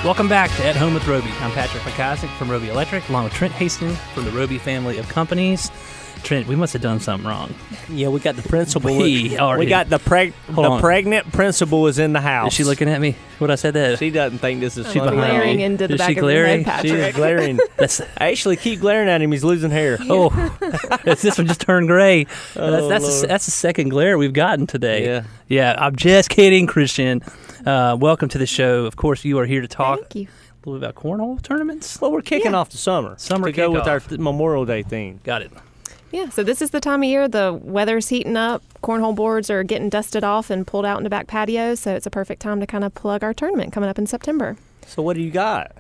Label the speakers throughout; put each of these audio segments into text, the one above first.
Speaker 1: Welcome back to At Home with Roby. I'm Patrick McIsaac from Roby Electric, along with Trent Hastings from the Roby family of companies. Trent, we must have done something wrong.
Speaker 2: Yeah, we got the principal.
Speaker 1: We
Speaker 2: got the pregnant principal is in the house.
Speaker 1: Is she looking at me when I said that?
Speaker 2: She doesn't think this is
Speaker 1: She
Speaker 2: funny.
Speaker 3: glaring into the
Speaker 1: Is
Speaker 3: back
Speaker 1: she
Speaker 3: of your
Speaker 1: glaring?
Speaker 3: head, Patrick.
Speaker 2: She is glaring. Actually, keep glaring at him. He's losing hair.
Speaker 1: Oh, this one just turned gray. That's
Speaker 2: Lord.
Speaker 1: the second glare we've gotten today.
Speaker 2: Yeah.
Speaker 1: I'm just kidding, Christian. Welcome to the show. Of course, you are here to talk
Speaker 3: Thank you.
Speaker 1: a little bit about cornhole tournaments.
Speaker 2: Well, we're kicking
Speaker 3: Yeah.
Speaker 2: off the summer.
Speaker 1: Summer
Speaker 2: to go with our
Speaker 1: kickoff.
Speaker 2: Memorial Day theme.
Speaker 1: Got it.
Speaker 3: Yeah, so this is the time of year the weather's heating up, cornhole boards are getting dusted off and pulled out in the back patio, so it's a perfect time to kind of plug our tournament coming up in September.
Speaker 2: So what do you got?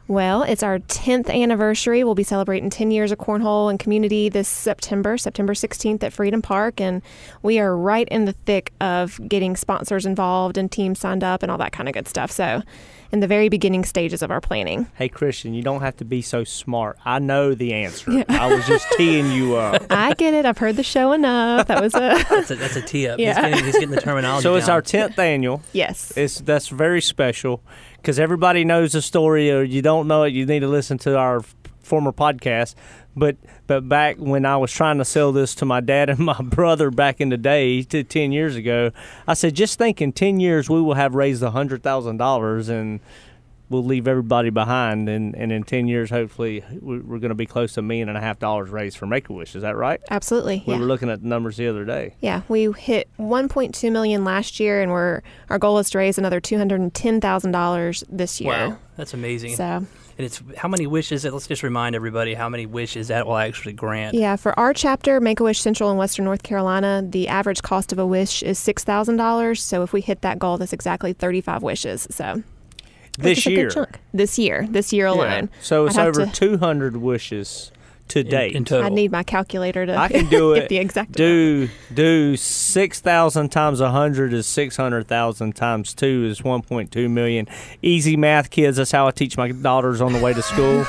Speaker 3: Well, it's our 10th anniversary. We'll be celebrating 10 years of cornhole and community this September 16th at Freedom Park, and we are right in the thick of getting sponsors involved and teams signed up and all that kind of good stuff. So in the very beginning stages of our planning.
Speaker 2: Hey, Christian, you don't have to be so smart. I know the answer. I was just teeing you up.
Speaker 3: I get it. I've heard the show enough. That was a...
Speaker 1: That's a tee up.
Speaker 3: Yeah.
Speaker 1: He's getting the terminology
Speaker 2: So it's
Speaker 1: down.
Speaker 2: our 10th annual.
Speaker 3: Yes.
Speaker 2: That's very special because everybody knows the story, or you don't know it, you need to listen to our former podcast. But back when I was trying to sell this to my dad and my brother back in the day, 10 years ago, I said, just think in 10 years we will have raised $100,000 and we'll leave everybody behind. And in 10 years, hopefully, we're going to be close to $1.5 million raised for Make-A-Wish. Is that right?
Speaker 3: Absolutely.
Speaker 2: We
Speaker 3: Yeah.
Speaker 2: were looking at the numbers the other day.
Speaker 3: Yeah, we hit 1.2 million last year, and our goal is to raise another $210,000 this year.
Speaker 1: Wow, that's amazing.
Speaker 3: So,
Speaker 1: And it's how many wishes? Let's just remind everybody how many wishes that will actually grant.
Speaker 3: yeah, for our chapter, Make-A-Wish Central and Western North Carolina, the average cost of a wish is $6,000. So if we hit that goal, that's exactly 35 wishes. So
Speaker 2: This
Speaker 3: that's a good
Speaker 2: year.
Speaker 3: chunk. This year alone.
Speaker 2: So it's
Speaker 3: I'd have
Speaker 2: over
Speaker 3: to-
Speaker 2: 200 wishes to date.
Speaker 1: in total.
Speaker 3: I need my calculator to
Speaker 2: I can do
Speaker 3: get
Speaker 2: it.
Speaker 3: the exact amount.
Speaker 2: Do 6,000 times 100 is 600,000 times 2 is 1.2 million. Easy math, kids. That's how I teach my daughters on the way to school.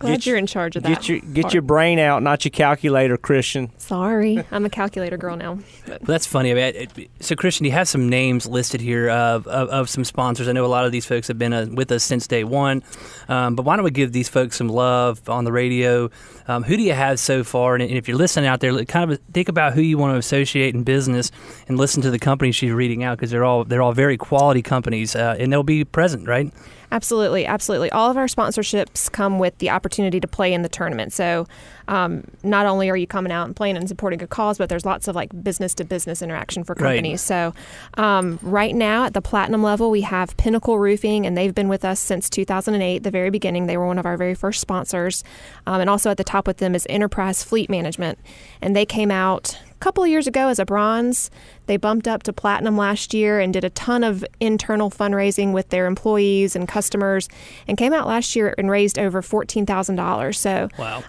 Speaker 3: Glad
Speaker 2: Get
Speaker 3: you're in charge of that.
Speaker 2: Get your brain out, not your calculator, Christian.
Speaker 3: Sorry, I'm a calculator girl now. But
Speaker 1: Well, that's funny. I mean, so, Christian, you have some names listed here of some sponsors. I know a lot of these folks have been with us since day one, but why don't we give these folks some love on the radio? Who do you have so far? And if you're listening out there, kind of think about who you want to associate in business and listen to the companies she's reading out because they're all very quality companies, and they'll be present, right?
Speaker 3: Absolutely, absolutely. All of our sponsorships come with the opportunity to play in the tournament. So not only are you coming out and playing and supporting a cause, but there's lots of like business to business interaction for companies.
Speaker 1: Right.
Speaker 3: So right now at the platinum level, we have Pinnacle Roofing, and they've been with us since 2008, the very beginning. They were one of our very first sponsors. And also at the top with them is Enterprise Fleet Management. And they came out couple of years ago as a bronze. They bumped up to platinum last year and did a ton of internal fundraising with their employees and customers, and came out last year and raised over $14,000. So
Speaker 1: Wow.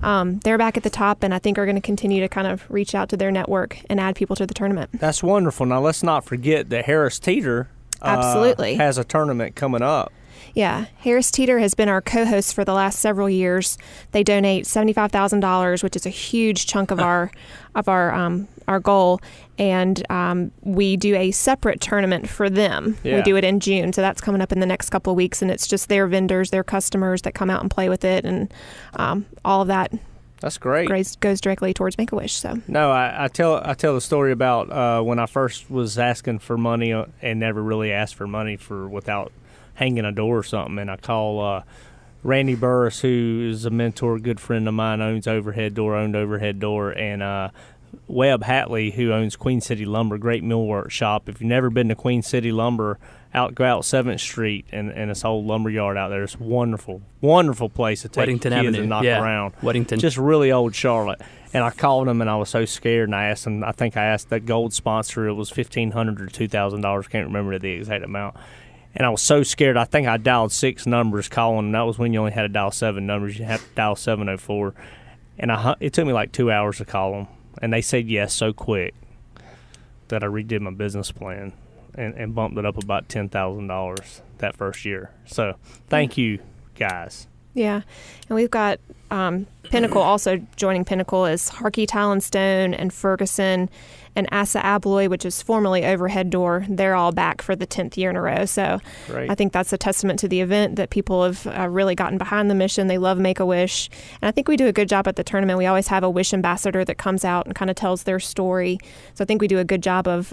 Speaker 3: they're back at the top, and I think are going to continue to kind of reach out to their network and add people to the tournament.
Speaker 2: That's wonderful. Now, let's not forget that Harris Teeter
Speaker 3: Absolutely.
Speaker 2: has a tournament coming up.
Speaker 3: Yeah, Harris Teeter has been our co-host for the last several years. They donate $75,000, which is a huge chunk of our goal, and we do a separate tournament for them.
Speaker 2: Yeah.
Speaker 3: We do it in June, so that's coming up in the next couple of weeks, and it's just their vendors, their customers that come out and play with it, and all of that
Speaker 2: That's great.
Speaker 3: goes directly towards Make-A-Wish. So
Speaker 2: No, I tell the story about when I first was asking for money and never really asked for money without hanging a door or something, and I call Randy Burris, who is a mentor, good friend of mine, owned Overhead Door, and Webb Hatley, who owns Queen City Lumber, great millwork shop. If you've never been to Queen City Lumber, go out 7th Street and this old lumber yard out there. It's a wonderful, wonderful place to take
Speaker 1: Weddington
Speaker 2: kids
Speaker 1: Avenue.
Speaker 2: and knock
Speaker 1: Yeah.
Speaker 2: around.
Speaker 1: Weddington.
Speaker 2: Just really old Charlotte. And I called him, and I was so scared, and I asked him, I think I asked that gold sponsor, it was $1,500 or $2,000, can't remember the exact amount. And I was so scared, I think I dialed 6 numbers calling them. That was when you only had to dial 7 numbers. You had to dial 704. And it took me like 2 hours to call them. And they said yes so quick that I redid my business plan and bumped it up about $10,000 that first year. So thank you, guys.
Speaker 3: Yeah, and we've got Pinnacle also joining Pinnacle is Harkey Tile and Stone and Ferguson and Asa Abloy, which is formerly Overhead Door. They're all back for the 10th year in a row. So
Speaker 2: Great.
Speaker 3: I think that's a testament to the event that people have really gotten behind the mission. They love Make-A-Wish. And I think we do a good job at the tournament. We always have a Wish ambassador that comes out and kind of tells their story. So I think we do a good job of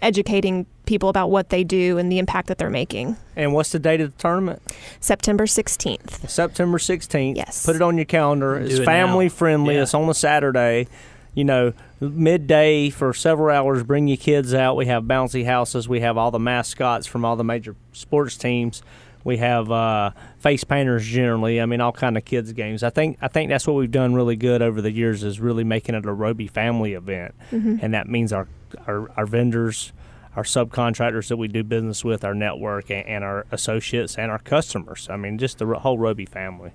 Speaker 3: educating people about what they do and the impact that they're making.
Speaker 2: And what's the date of the tournament?
Speaker 3: September 16th.
Speaker 2: September 16th.
Speaker 3: Yes.
Speaker 2: Put it on your calendar.
Speaker 1: Do
Speaker 2: It's
Speaker 1: it
Speaker 2: family
Speaker 1: now.
Speaker 2: friendly.
Speaker 1: Yeah.
Speaker 2: It's on a Saturday. You know, midday for several hours. Bring your kids out. We have bouncy houses. We have all the mascots from all the major sports teams. We have face painters generally. I mean, all kind of kids games. I think that's what we've done really good over the years is really making it a Roby family event, and that means our vendors, our subcontractors that we do business with, our network, and our associates and our customers. I mean, just the whole Roby family.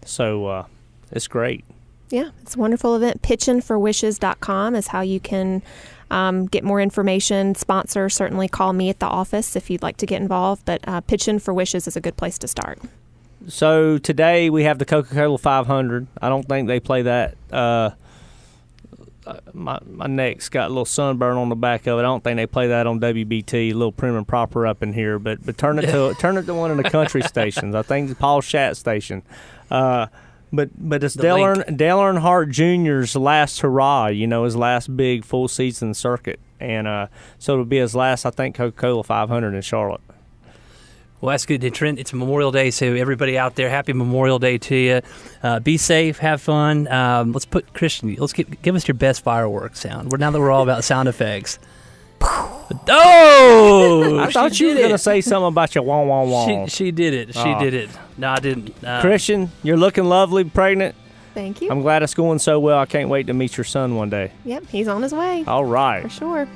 Speaker 2: So it's great.
Speaker 3: Yeah, it's a wonderful event. Pitchinforwishes.com is how you can get more information. Sponsor, certainly call me at the office if you'd like to get involved. But Pitchin' for Wishes is a good place to start.
Speaker 2: So today we have the Coca-Cola 500. I don't think they play that. My neck's got a little sunburn on the back of it. I don't think they play that on WBT. A little prim and proper up in here, but turn it to one of the country stations. I think it's Paul Schatt station. But it's Dale Earnhardt Jr.'s last hurrah. You know, his last big full season circuit, and so it'll be his last, I think, Coca-Cola 500 in Charlotte.
Speaker 1: Well, that's good. Trent, it's Memorial Day, so everybody out there, happy Memorial Day to you. Be safe, have fun. Let's put Christian. Give us your best fireworks sound. Now that we're all about sound effects. Oh!
Speaker 2: I thought you were going to say something about your wah wah wah.
Speaker 1: She did it. She did it. No, I didn't.
Speaker 2: Christian, you're looking lovely, pregnant.
Speaker 3: Thank you.
Speaker 2: I'm glad it's going so well. I can't wait to meet your son one day.
Speaker 3: Yep, he's on his way.
Speaker 2: All right.
Speaker 3: For sure.